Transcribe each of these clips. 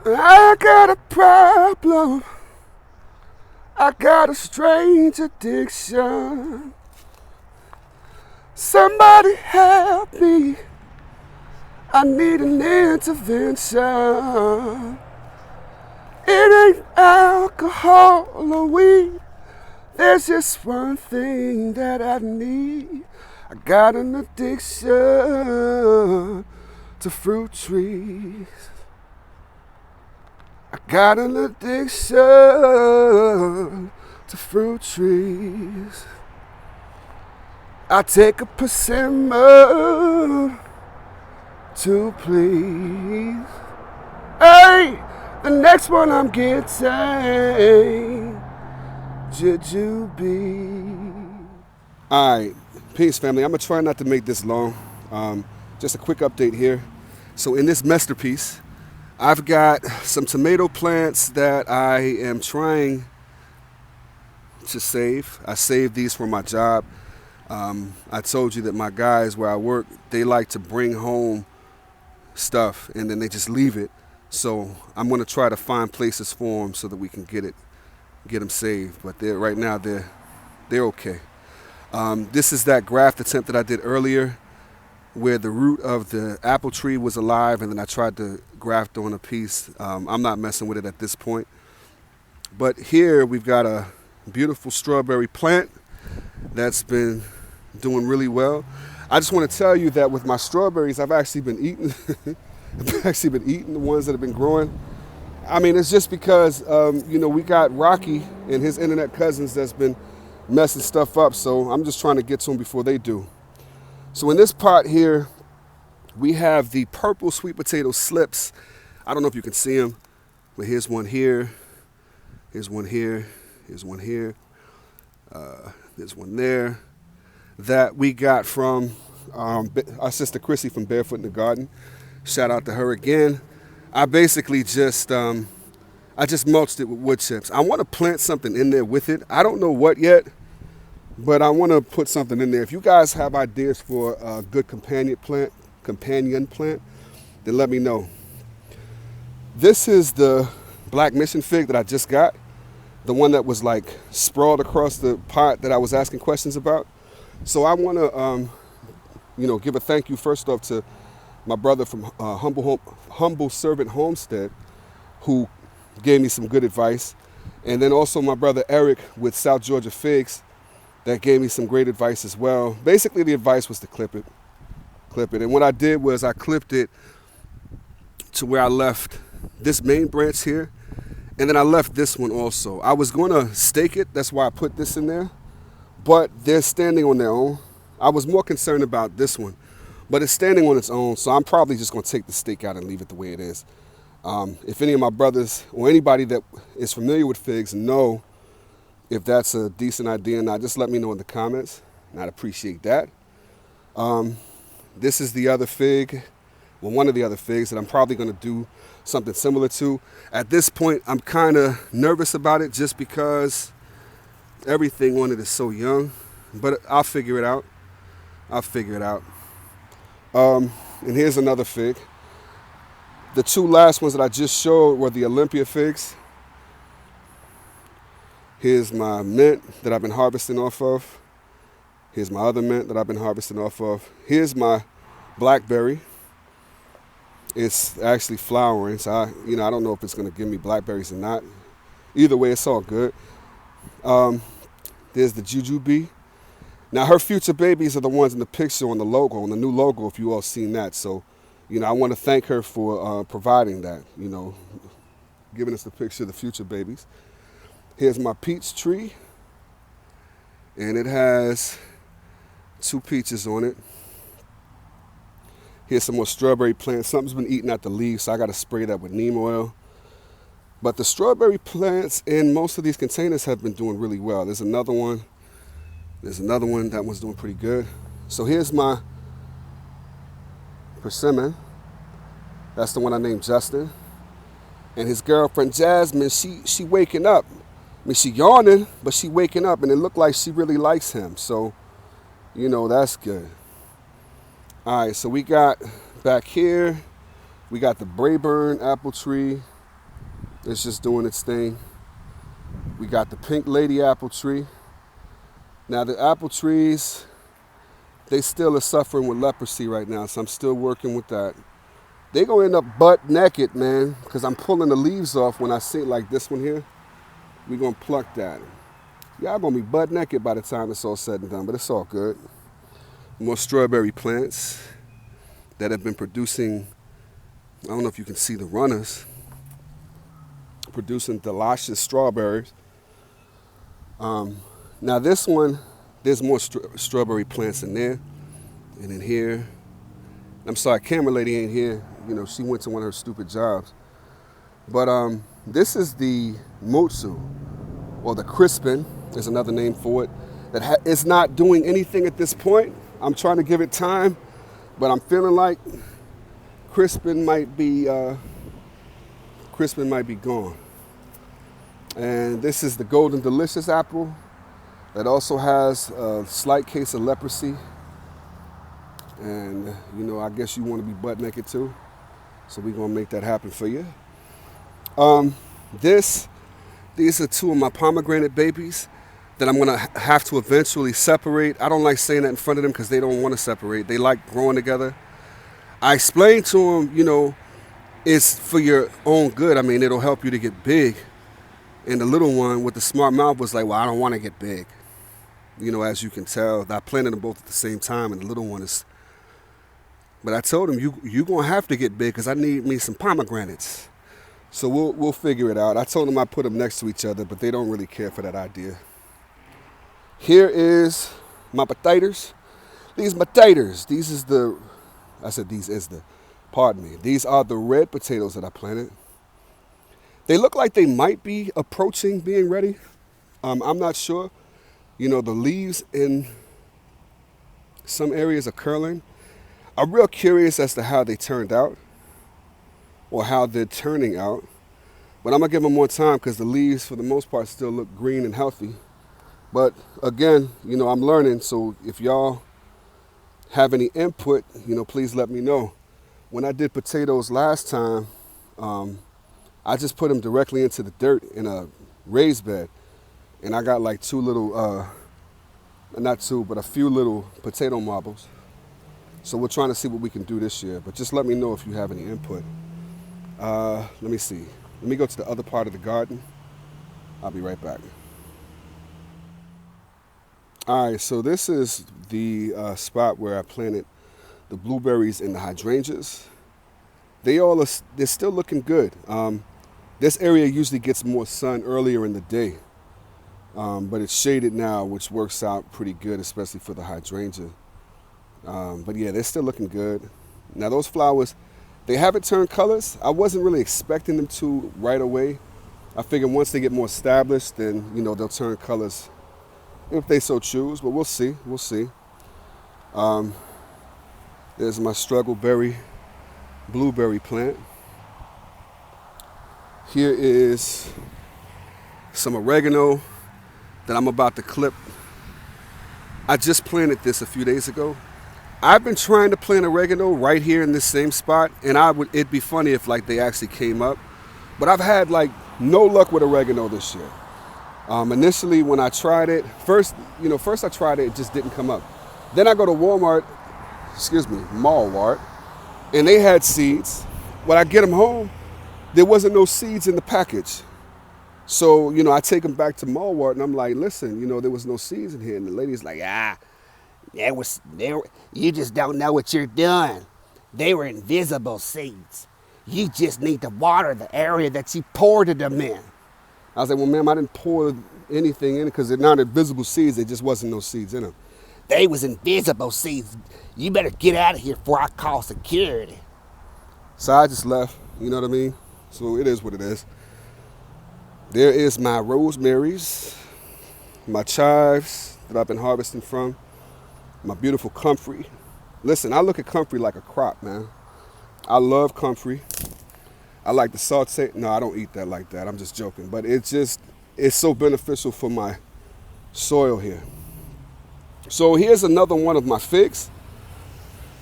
I got a problem. I got a strange addiction. Somebody help me. I need an intervention. It ain't alcohol or weed. There's just one thing that I need. I got an addiction to fruit trees. I got an addiction to fruit trees. I take a persimmon to please. Hey, the next one I'm getting jujube. All right, peace, family. I'm gonna try not to make this long. Just a quick update here. So in this masterpiece, I've got some tomato plants that I am trying to save. I saved these for my job. I told you that my guys where I work, they like to bring home stuff and then they just leave it. So I'm going to try to find places for them so that we can get them saved. But right now they're okay. This is that graft attempt that I did earlier, where the root of the apple tree was alive, and then I tried to graft on a piece. I'm not messing with it at this point. But here we've got a beautiful strawberry plant that's been doing really well. I just want to tell you that with my strawberries, I've actually been eating the ones that have been growing. I mean, it's just because, we got Rocky and his internet cousins that's been messing stuff up. So I'm just trying to get to them before they do. So in this pot here, we have the purple sweet potato slips. I don't know if you can see them, but here's one here. Here's one here. Here's one here. There's one there that we got from our sister Chrissy from Barefoot in the Garden. Shout out to her again. I basically just mulched it with wood chips. I want to plant something in there with it. I don't know what yet, but I want to put something in there. If you guys have ideas for a good companion plant, then let me know. This is the Black Mission fig that I just got. The one that was like sprawled across the pot that I was asking questions about. So I want to, give a thank you first off to my brother from Humble Servant Homestead, who gave me some good advice. And then also my brother Eric with South Georgia Figs that gave me some great advice as well. Basically the advice was to clip it. And what I did was I clipped it to where I left this main branch here. And then I left this one also. I was going to stake it. That's why I put this in there. But they're standing on their own. I was more concerned about this one. But it's standing on its own. So I'm probably just going to take the stake out and leave it the way it is. If any of my brothers or anybody that is familiar with figs know if that's a decent idea or not, just let me know in the comments. And I'd appreciate that. This is the other fig. Well, one of the other figs that I'm probably going to do something similar to. At this point, I'm kind of nervous about it just because everything on it is so young. But I'll figure it out. And here's another fig. The two last ones that I just showed were the Olympia figs. Here's my mint that I've been harvesting off of. Here's my other mint that I've been harvesting off of. Here's my blackberry. It's actually flowering, so I don't know if it's going to give me blackberries or not. Either way, it's all good. There's the jujube. Now, her future babies are the ones in the picture on the logo, on the new logo, if you all seen that. So, I want to thank her for providing that, giving us the picture of the future babies. Here's my peach tree, and it has 2 peaches on it. Here's some more strawberry plants. Something's been eating at the leaves, so I got to spray that with neem oil. But the strawberry plants in most of these containers have been doing really well. There's another one. That one's doing pretty good. So here's my persimmon. That's the one I named Justin. And his girlfriend Jasmine, she waking up. I mean, she yawning, but she waking up, and it looked like she really likes him. So, that's good. All right, so we got back here, we got the Brayburn apple tree. It's just doing its thing. We got the pink lady apple tree. Now the apple trees, they still are suffering with leprosy right now, so I'm still working with that. They gonna end up butt naked, man, because I'm pulling the leaves off when I see it like this one here. We gonna pluck that. Y'all gonna be butt naked by the time it's all said and done, but it's all good. More strawberry plants that have been producing, I don't know if you can see the runners, producing delicious strawberries. Now this one, there's more strawberry plants in there and in here. I'm sorry, camera lady ain't here. You know, she went to one of her stupid jobs. But this is the motsu, or the crispin, is another name for it, that is not doing anything at this point. I'm trying to give it time, but I'm feeling like crispin might be gone. And this is the golden delicious apple that also has a slight case of leprosy. And you know, I guess you want to be butt naked too, so we're gonna make that happen for you. These are two of my pomegranate babies that I'm gonna have to eventually separate. I don't like saying that in front of them because they don't want to separate. They like growing together. I explained to them, you know, it's for your own good. I mean, it'll help you to get big. And the little one with the smart mouth was like, well, I don't want to get big. You know, as you can tell, I planted them both at the same time, and the little one is. But I told him, you gonna have to get big because I need me some pomegranates. So we'll figure it out. I told them I put them next to each other, but they don't really care for that idea. Here is my potatoes. These are the red potatoes that I planted. They look like they might be approaching being ready. I'm not sure. You know, the leaves in some areas are curling. I'm real curious as to how they turned out, or how they're turning out. But I'm gonna give them more time because the leaves, for the most part, still look green and healthy. But again, you know, I'm learning. So if y'all have any input, you know, please let me know. When I did potatoes last time, I just put them directly into the dirt in a raised bed. And I got like a few little potato marbles. So we're trying to see what we can do this year. But just let me know if you have any input. Let me see. Let me go to the other part of the garden. I'll be right back. All right, so this is the spot where I planted the blueberries and the hydrangeas. They're still looking good. This area usually gets more sun earlier in the day, but it's shaded now, which works out pretty good, especially for the hydrangea. But yeah, they're still looking good. Now those flowers, they haven't turned colors. I wasn't really expecting them to right away. I figured once they get more established, then, you know, they'll turn colors if they so choose, but we'll see. There's my struggleberry blueberry plant. Here is some oregano that I'm about to clip. I just planted this a few days ago. I've been trying to plant oregano right here in this same spot, and it'd be funny if like they actually came up. But I've had like no luck with oregano this year. Initially when I tried it, first I tried it just didn't come up. Then I go to Mallwart, and they had seeds. When I get them home, there wasn't no seeds in the package. So, you know, I take them back to Mallwart and I'm like, listen, you know, there was no seeds in here. And the lady's like, you just don't know what you're doing. They were invisible seeds. You just need to water the area that you poured them in. I was like, well, ma'am, I didn't pour anything in it because they're not invisible seeds. There just wasn't no seeds in them. They was invisible seeds. You better get out of here before I call security. So I just left, you know what I mean? So it is what it is. There is my rosemaries, my chives that I've been harvesting from, my beautiful comfrey. Listen, I look at comfrey like a crop, man. I love comfrey. I like the saute. No, I don't eat that like that. I'm just joking. But it's so beneficial for my soil here. So here's another one of my figs.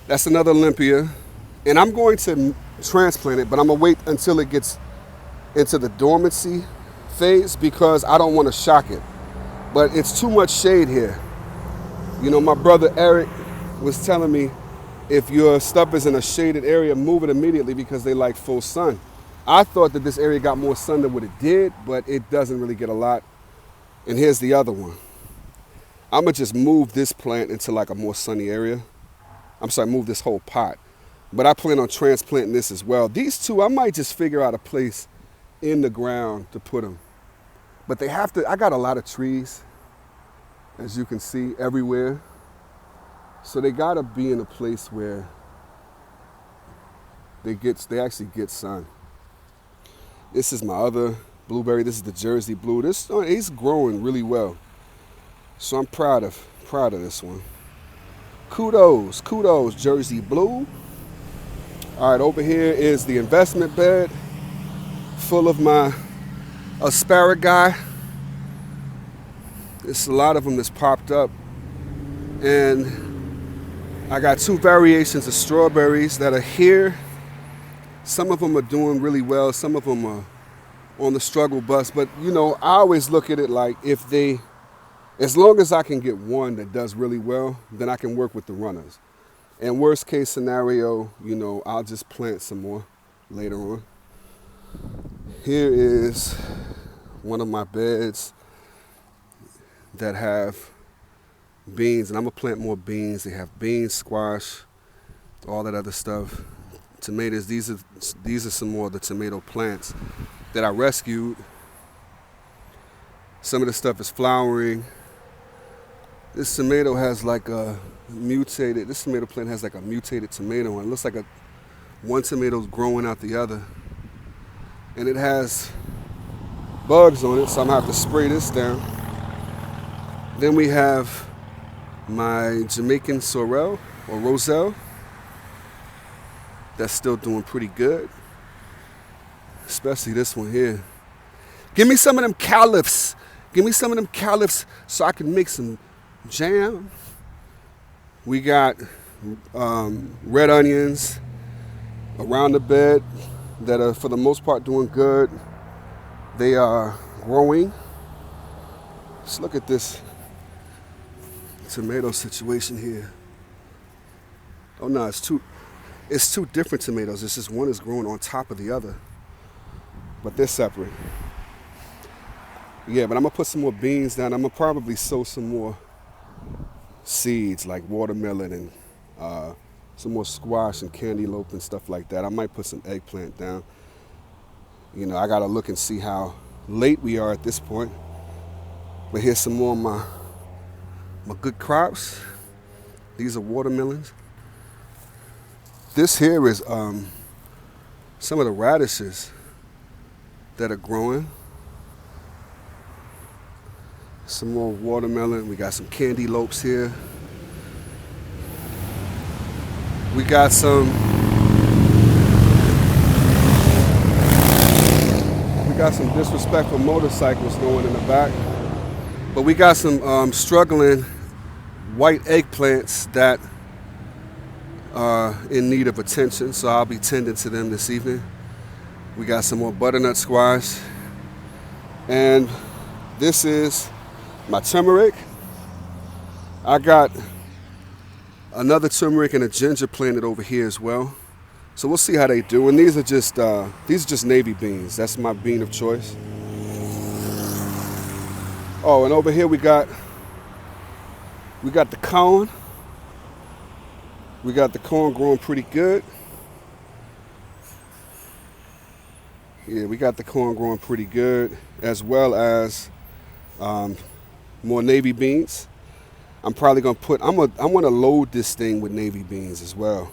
That's another Olympia. And I'm going to transplant it, but I'm going to wait until it gets into the dormancy phase because I don't want to shock it. But it's too much shade here. You know, my brother Eric was telling me if your stuff is in a shaded area, move it immediately because they like full sun. I thought that this area got more sun than what it did, but it doesn't really get a lot. And here's the other one. I'm gonna just move this plant into like a more sunny area. I'm sorry, move this whole pot. But I plan on transplanting this as well. These two, I might just figure out a place in the ground to put them. But they have to, I got a lot of trees, as you can see, everywhere. So they gotta be in a place where they actually get sun. This is my other blueberry. This is the Jersey Blue. He's growing really well. So I'm proud of this one. Kudos, Jersey Blue. All right, over here is the investment bed full of my asparagus. There's a lot of them that's popped up. And I got two variations of strawberries that are here. Some of them are doing really well. Some of them are on the struggle bus. But, you know, I always look at it like as long as I can get one that does really well, then I can work with the runners. And worst case scenario, you know, I'll just plant some more later on. Here is one of my beds that have beans, and I'm gonna plant more beans. They have beans, squash, all that other stuff. Tomatoes, these are some more of the tomato plants that I rescued. Some of the stuff is flowering. This tomato has like this tomato plant has like a mutated tomato, and it looks like one tomato's growing out the other. And it has bugs on it, so I'm gonna have to spray this down. Then we have my Jamaican sorrel or roselle. That's still doing pretty good. Especially this one here. Give me some of them caliphs. Give me some of them caliphs so I can make some jam. We got red onions around the bed that are for the most part doing good. They are growing. Let's look at this tomato situation here. Oh no, it's two different tomatoes. It's just one is growing on top of the other, but they're separate. Yeah, but I'm gonna put some more beans down. I'm gonna probably sow some more seeds like watermelon and some more squash and cantaloupe and stuff like that. I might put some eggplant down. You know, I gotta look and see how late we are at this point. But here's some more of my good crops. These are watermelons. This here is some of the radishes that are growing. Some more watermelon. We got some cantaloupes here. We got some disrespectful motorcycles going in the back. But we got some struggling white eggplants that are in need of attention, so I'll be tending to them this evening. We got some more butternut squash. And this is my turmeric. I got another turmeric and a ginger planted over here as well. So we'll see how they do. And these are just navy beans. That's my bean of choice. Oh, and over here we got the corn. We got the corn growing pretty good. Yeah, we got the corn growing pretty good, as well as more navy beans. I'm probably gonna I'm gonna load this thing with navy beans as well,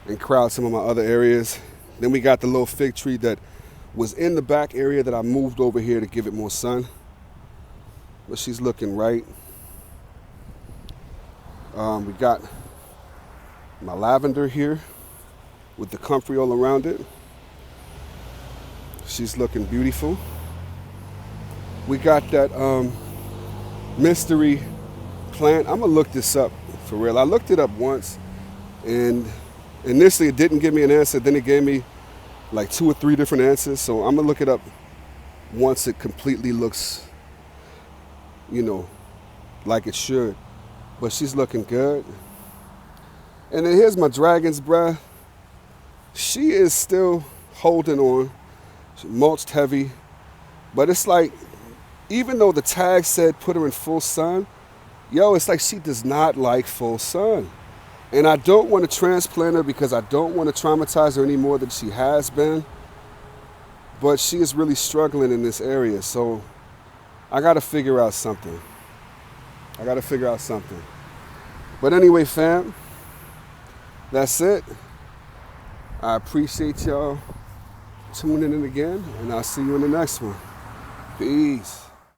and crowd some of my other areas. Then we got the little fig tree that was in the back area that I moved over here to give it more sun. But she's looking right. We got my lavender here with the comfrey all around it. She's looking beautiful. We got that mystery plant. I'm gonna look this up for real. I looked it up once, and initially it didn't give me an answer. Then it gave me like 2 or 3 different answers. So I'm gonna look it up once it completely looks, you know, like it should. But she's looking good. And then here's my dragon's breath. She is still holding on. She mulched heavy. But it's like, even though the tag said put her in full sun, yo, it's like she does not like full sun. And I don't want to transplant her because I don't want to traumatize her any more than she has been. But she is really struggling in this area. So I got to figure out something. But anyway, fam, that's it. I appreciate y'all tuning in again, and I'll see you in the next one. Peace.